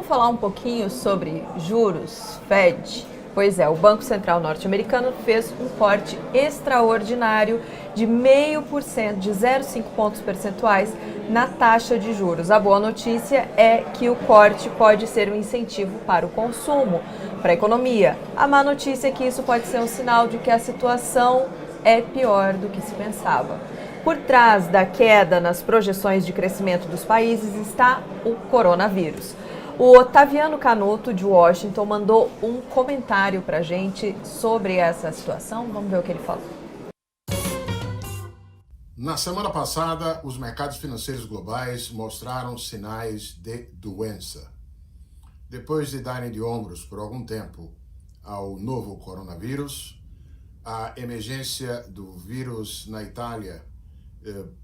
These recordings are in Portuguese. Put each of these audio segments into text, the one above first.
Vamos falar um pouquinho sobre juros, Fed? Pois é, o Banco Central norte-americano fez um corte extraordinário de 0,5%, de 0,5 pontos percentuais na taxa de juros. A boa notícia é que o corte pode ser um incentivo para o consumo, para a economia. A má notícia é que isso pode ser um sinal de que a situação é pior do que se pensava. Por trás da queda nas projeções de crescimento dos países está o coronavírus. O Otaviano Canuto, de Washington, mandou um comentário para a gente sobre essa situação. Vamos ver o que ele falou. Na semana passada, os mercados financeiros globais mostraram sinais de doença. Depois de darem de ombros por algum tempo ao novo coronavírus, a emergência do vírus na Itália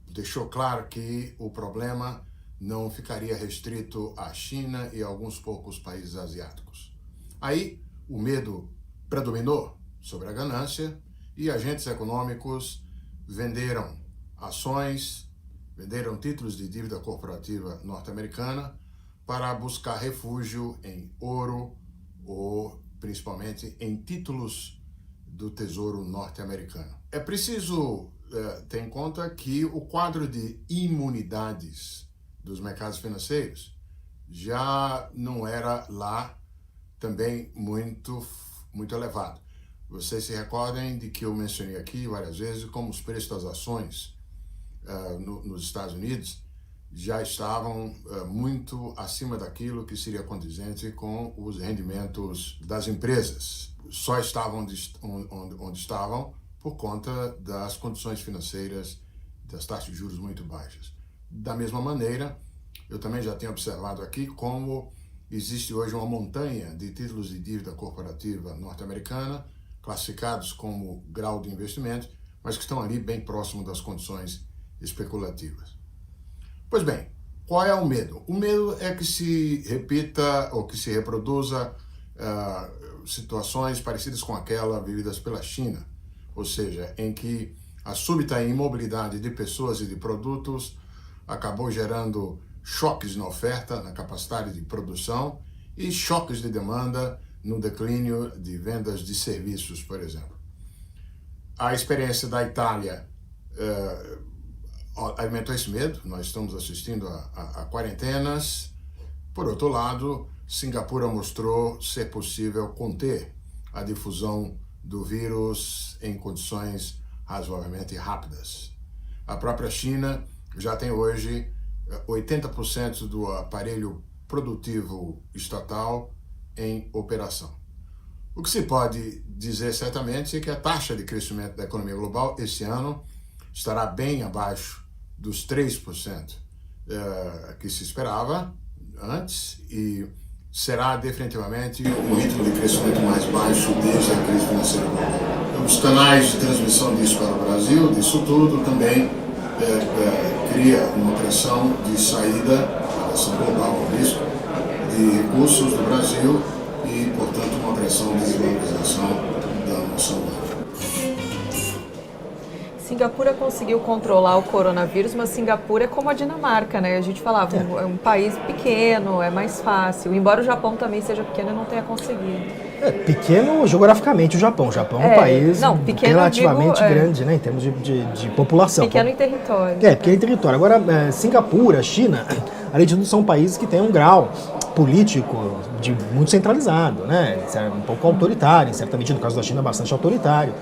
deixou claro que o problema não ficaria restrito à China e a alguns poucos países asiáticos. Aí, o medo predominou sobre a ganância e agentes econômicos venderam ações, venderam títulos de dívida corporativa norte-americana para buscar refúgio em ouro ou principalmente em títulos do Tesouro norte-americano. É preciso ter em conta que o quadro de imunidades dos mercados financeiros já não era lá também muito elevado. Vocês se recordem de que eu mencionei aqui várias vezes como os preços das ações nos Estados Unidos já estavam muito acima daquilo que seria condizente com os rendimentos das empresas. Só estavam onde estavam por conta das condições financeiras, das taxas de juros muito baixas. Da mesma maneira, eu também já tenho observado aqui como existe hoje uma montanha de títulos de dívida corporativa norte-americana, classificados como grau de investimento, mas que estão ali bem próximo das condições especulativas. Pois bem, qual é o medo? O medo é que se repita ou que se reproduza situações parecidas com aquela vividas pela China, ou seja, em que a súbita imobilidade de pessoas e de produtos acabou gerando choques na oferta, na capacidade de produção e choques de demanda no declínio de vendas de serviços, por exemplo. A experiência da Itália alimentou esse medo, nós estamos assistindo a quarentenas. Por outro lado, Singapura mostrou ser possível conter a difusão do vírus em condições razoavelmente rápidas. A própria China já tem hoje 80% do aparelho produtivo estatal em operação. O que se pode dizer certamente é que a taxa de crescimento da economia global esse ano estará bem abaixo dos 3% que se esperava antes e será definitivamente um ritmo de crescimento mais baixo desde a crise financeira global. Os canais de transmissão disso para o Brasil, disso tudo, também cria uma pressão de saída, pressão global com risco, de recursos do Brasil e, portanto, uma pressão de desvalorização da nossa moeda. Singapura conseguiu controlar o coronavírus, mas Singapura é como a Dinamarca, né? A gente falava, é um país pequeno, é mais fácil. Embora o Japão também seja pequeno e não tenha conseguido. Pequeno geograficamente o Japão. O Japão é um país relativamente grande, né, em termos de população. Pequeno em território. Pequeno em território. Agora, Singapura, China, além de tudo, são países que têm um grau político muito centralizado, né? Um pouco autoritário, em certa medida, no caso da China, bastante autoritário,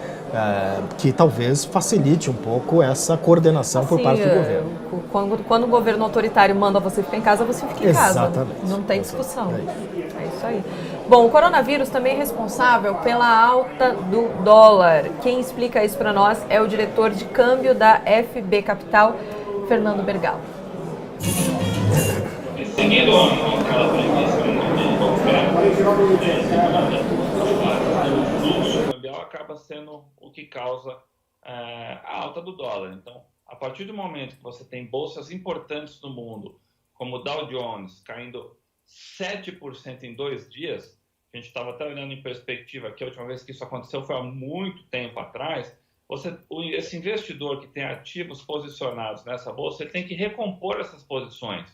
que talvez facilite um pouco essa coordenação por parte do governo. Quando o governo autoritário manda você ficar em casa, você fica em casa. Exatamente. Não tem discussão. É isso aí. Bom, o coronavírus também é responsável pela alta do dólar. Quem explica isso para nós é o diretor de câmbio da FB Capital, Fernando Bergalo. Seguindo aquela premissa o fluxo cambial acaba sendo o que causa a alta do dólar. Então, a partir do momento que você tem bolsas importantes no mundo, como o Dow Jones caindo 7% em 2 dias, a gente estava até olhando em perspectiva que a última vez que isso aconteceu foi há muito tempo atrás, esse investidor que tem ativos posicionados nessa bolsa, ele tem que recompor essas posições.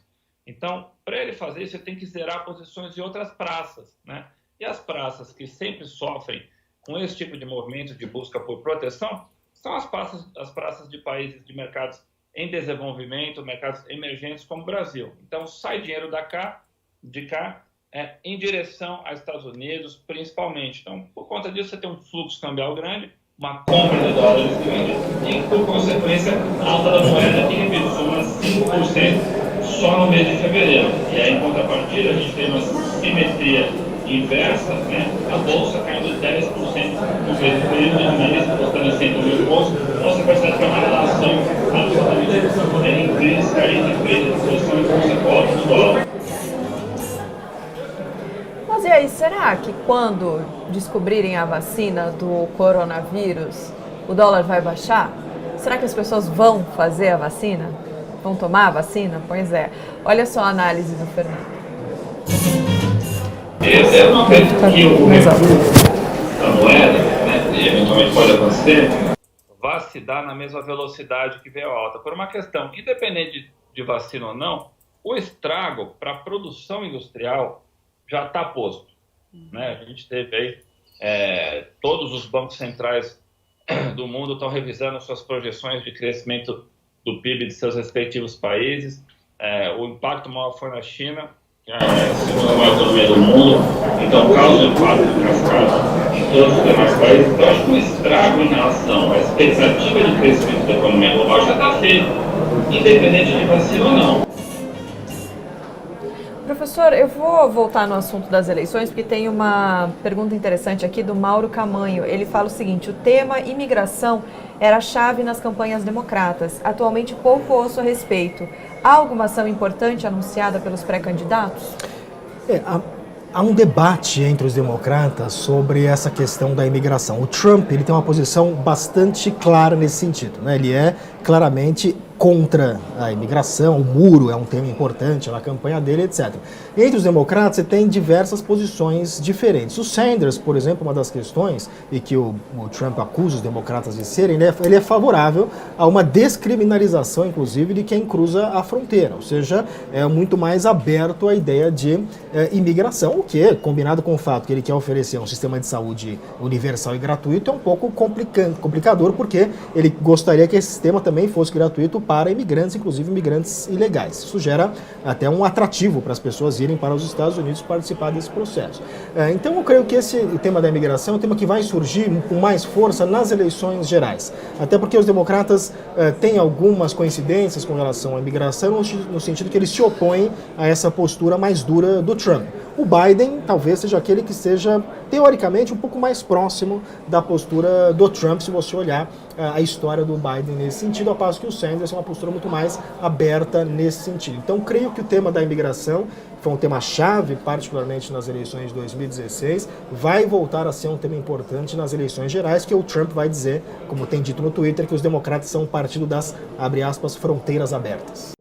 Então, para ele fazer isso, ele tem que zerar posições em outras praças, né? E as praças que sempre sofrem com esse tipo de movimento de busca por proteção são as praças de países de mercados em desenvolvimento, mercados emergentes como o Brasil. Então, sai dinheiro de cá em direção aos Estados Unidos, principalmente. Então, por conta disso, você tem um fluxo cambial grande, uma compra de dólares grande e, por consequência, a alta da moeda que revisou umas 5% só no mês de fevereiro. E aí, em contrapartida, a gente tem uma simetria inversa, né? A bolsa caindo 10% no mesmo período de mês, custando 100 mil pontos. Então, você percebe que é uma relação absolutamente intrínseca entre a posição de bolsa cobre do dólar. Mas e aí, será que quando descobrirem a vacina do coronavírus, o dólar vai baixar? Será que as pessoas vão fazer a vacina? Vão tomar a vacina? Pois é. Olha só a análise do Fernando. Eu não acredito que o recuo da moeda, né, e eventualmente pode acontecer, vai se dar na mesma velocidade que veio a alta. Por uma questão, independente de vacina ou não, o estrago para a produção industrial já está posto. Né? A gente teve aí, todos os bancos centrais do mundo estão revisando suas projeções de crescimento do PIB de seus respectivos países. O impacto maior foi na China, que é a segunda maior economia do mundo, então causa um impacto de cascata em todos os demais países. Então, acho que o estrago em relação à expectativa de crescimento da economia global já está feito, independente de vacina ou não. Professor, eu vou voltar no assunto das eleições, porque tem uma pergunta interessante aqui do Mauro Camanho. Ele fala o seguinte: o tema imigração era chave nas campanhas democratas. Atualmente pouco ouço a respeito. Há alguma ação importante anunciada pelos pré-candidatos? Há um debate entre os democratas sobre essa questão da imigração. O Trump ele tem uma posição bastante clara nesse sentido, né? Ele é claramente contra a imigração, o muro é um tema importante na campanha dele, etc. Entre os democratas, você tem diversas posições diferentes. O Sanders, por exemplo, uma das questões, e que o Trump acusa os democratas de serem, ele é favorável a uma descriminalização, inclusive, de quem cruza a fronteira, ou seja, é muito mais aberto à ideia de imigração, o que, combinado com o fato que ele quer oferecer um sistema de saúde universal e gratuito, é um pouco complicador, porque ele gostaria que esse sistema também fosse gratuito para imigrantes, inclusive imigrantes ilegais. Isso gera até um atrativo para as pessoas irem para os Estados Unidos participar desse processo. Então eu creio que o tema da imigração é um tema que vai surgir com mais força nas eleições gerais. Até porque os democratas têm algumas coincidências com relação à imigração, no sentido que eles se opõem a essa postura mais dura do Trump. O Biden talvez seja aquele que seja, teoricamente, um pouco mais próximo da postura do Trump, se você olhar a história do Biden nesse sentido, ao passo que o Sanders é uma postura muito mais aberta nesse sentido. Então, creio que o tema da imigração foi um tema-chave, particularmente nas eleições de 2016, vai voltar a ser um tema importante nas eleições gerais, que o Trump vai dizer, como tem dito no Twitter, que os democratas são um partido das, abre aspas, fronteiras abertas.